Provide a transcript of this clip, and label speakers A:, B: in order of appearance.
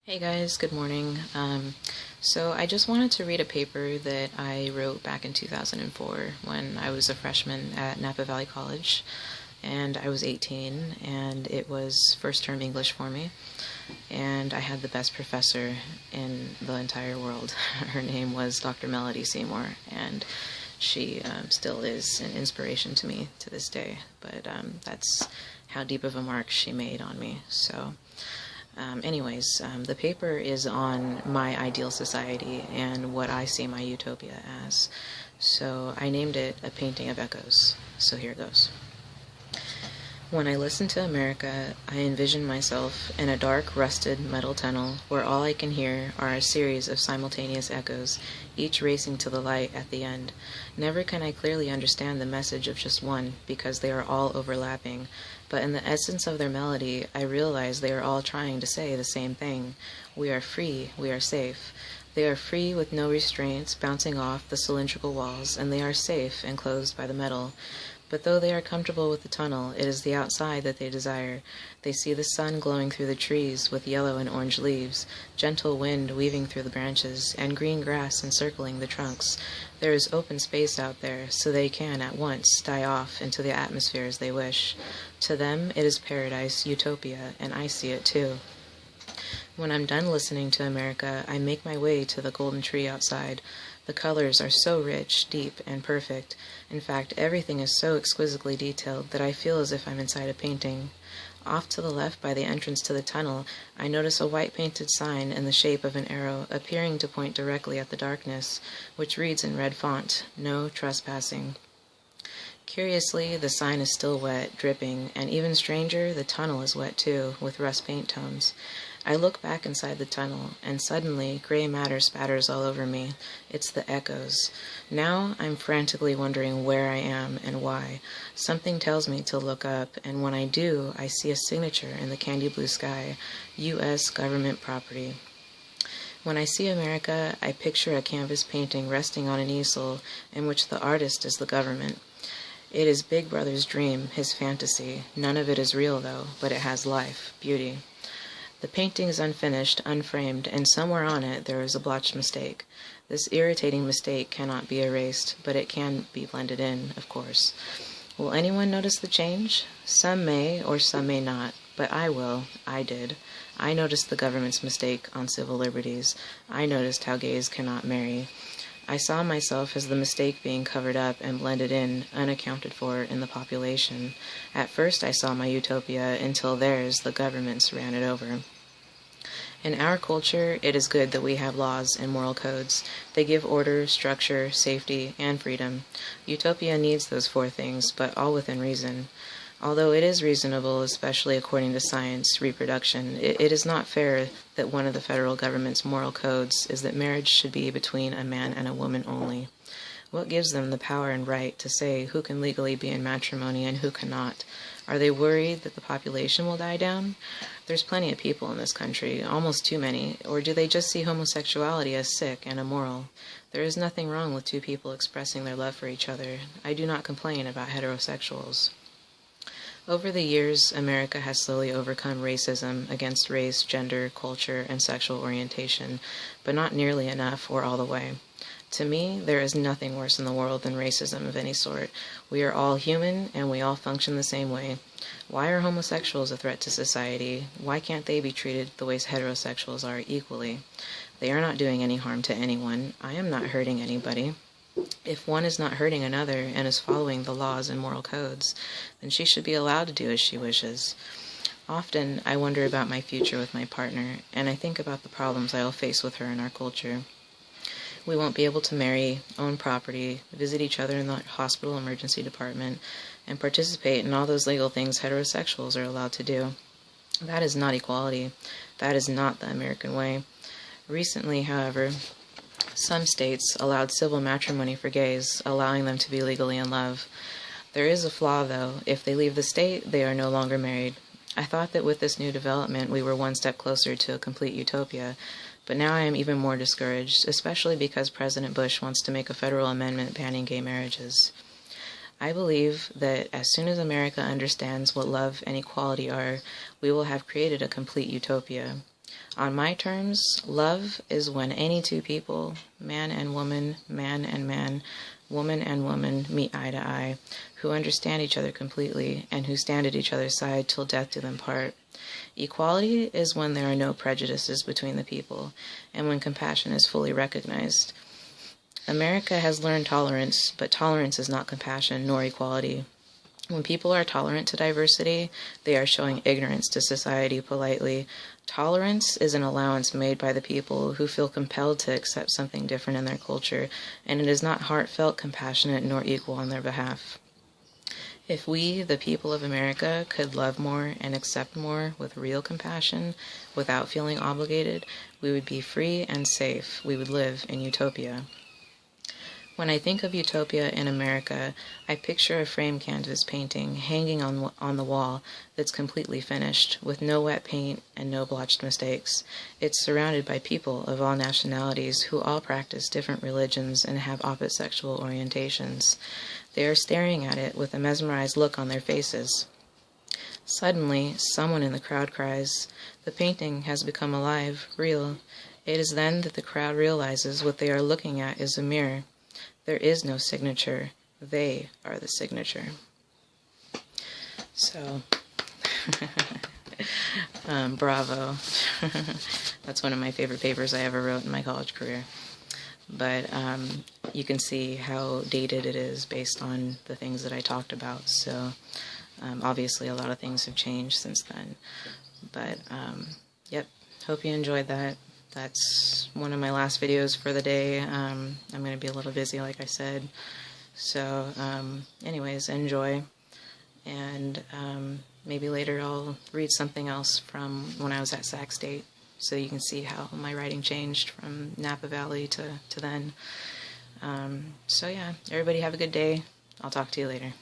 A: Hey guys, good morning. So I just wanted to read a paper that I wrote back in 2004 when I was a freshman at Napa Valley College, and I was 18, and it was first term English for me, and I had the best professor in the entire world. Her name was Dr. Melody Seymour, and she still is an inspiration to me to this day, but that's how deep of a mark she made on me. So the paper is on my ideal society and what I see my utopia as. So I named it A Painting of Echoes. So here goes. When I listen to America, I envision myself in a dark, rusted metal tunnel where all I can hear are a series of simultaneous echoes, each racing to the light at the end. Never can I clearly understand the message of just one, because they are all overlapping, but in the essence of their melody, I realize they are all trying to say the same thing. We are free, we are safe. They are free with no restraints bouncing off the cylindrical walls, and they are safe enclosed by the metal. But though they are comfortable with the tunnel, it is the outside that they desire. They see the sun glowing through the trees with yellow and orange leaves, gentle wind weaving through the branches, and green grass encircling the trunks. There is open space out there, so they can at once die off into the atmosphere as they wish. To them, it is paradise, utopia, and I see it too. When I'm done listening to America, I make my way to the golden tree outside. The colors are so rich, deep, and perfect. In fact, everything is so exquisitely detailed that I feel as if I'm inside a painting. Off to the left by the entrance to the tunnel, I notice a white painted sign in the shape of an arrow appearing to point directly at the darkness, which reads in red font, "No trespassing." Curiously, the sign is still wet, dripping, and even stranger, the tunnel is wet too, with rust paint tones. I look back inside the tunnel, and suddenly gray matter spatters all over me. It's the echoes. Now I'm frantically wondering where I am and why. Something tells me to look up, and when I do, I see a signature in the candy blue sky, U.S. government property. When I see America, I picture a canvas painting resting on an easel in which the artist is the government. It is Big Brother's dream, his fantasy. None of it is real, though, but it has life, beauty. The painting is unfinished, unframed, and somewhere on it there is a blotched mistake. This irritating mistake cannot be erased, but it can be blended in, of course. Will anyone notice the change? Some may, or some may not, but I will. I did. I noticed the government's mistake on civil liberties. I noticed how gays cannot marry. I saw myself as the mistake being covered up and blended in, unaccounted for, in the population. At first I saw my utopia until theirs, the government's, ran it over. In our culture, it is good that we have laws and moral codes. They give order, structure, safety, and freedom. Utopia needs those four things, but all within reason. Although it is reasonable, especially according to science, reproduction, it is not fair that one of the federal government's moral codes is that marriage should be between a man and a woman only. What gives them the power and right to say who can legally be in matrimony and who cannot? Are they worried that the population will die down? There's plenty of people in this country, almost too many, or do they just see homosexuality as sick and immoral? There is nothing wrong with two people expressing their love for each other. I do not complain about heterosexuals. Over the years, America has slowly overcome racism against race, gender, culture, and sexual orientation, but not nearly enough or all the way. To me, there is nothing worse in the world than racism of any sort. We are all human, and we all function the same way. Why are homosexuals a threat to society? Why can't they be treated the way heterosexuals are equally? They are not doing any harm to anyone. I am not hurting anybody. If one is not hurting another and is following the laws and moral codes, then she should be allowed to do as she wishes. Often, I wonder about my future with my partner, and I think about the problems I will face with her in our culture. We won't be able to marry, own property, visit each other in the hospital emergency department, and participate in all those legal things heterosexuals are allowed to do. That is not equality. That is not the American way. Recently, however, some states allowed civil matrimony for gays, allowing them to be legally in love. There is a flaw, though. If they leave the state, they are no longer married. I thought that with this new development we were one step closer to a complete utopia, but now I am even more discouraged, especially because President Bush wants to make a federal amendment banning gay marriages. I believe that as soon as America understands what love and equality are, we will have created a complete utopia. On my terms, love is when any two people, man and woman, man and man, woman and woman, meet eye to eye, who understand each other completely and who stand at each other's side till death do them part. Equality is when there are no prejudices between the people and when compassion is fully recognized. America has learned tolerance, but tolerance is not compassion nor equality. When people are tolerant to diversity, they are showing ignorance to society politely. Tolerance is an allowance made by the people who feel compelled to accept something different in their culture, and it is not heartfelt, compassionate, nor equal on their behalf. If we, the people of America, could love more and accept more with real compassion, without feeling obligated, we would be free and safe. We would live in Utopia. When I think of Utopia in America, I picture a frame canvas painting hanging on the wall that's completely finished, with no wet paint and no blotched mistakes. It's surrounded by people of all nationalities who all practice different religions and have opposite sexual orientations. They are staring at it with a mesmerized look on their faces. Suddenly, someone in the crowd cries, "The painting has become alive, real." It is then that the crowd realizes what they are looking at is a mirror. There is no signature. They are the signature. So, bravo. That's one of my favorite papers I ever wrote in my college career. But you can see how dated it is based on the things that I talked about. So, obviously a lot of things have changed since then. But, yep, hope you enjoyed that. That's one of my last videos for the day. I'm going to be a little busy, like I said. So, anyways, enjoy. And maybe later I'll read something else from when I was at Sac State, so you can see how my writing changed from Napa Valley to then. So yeah, everybody have a good day. I'll talk to you later.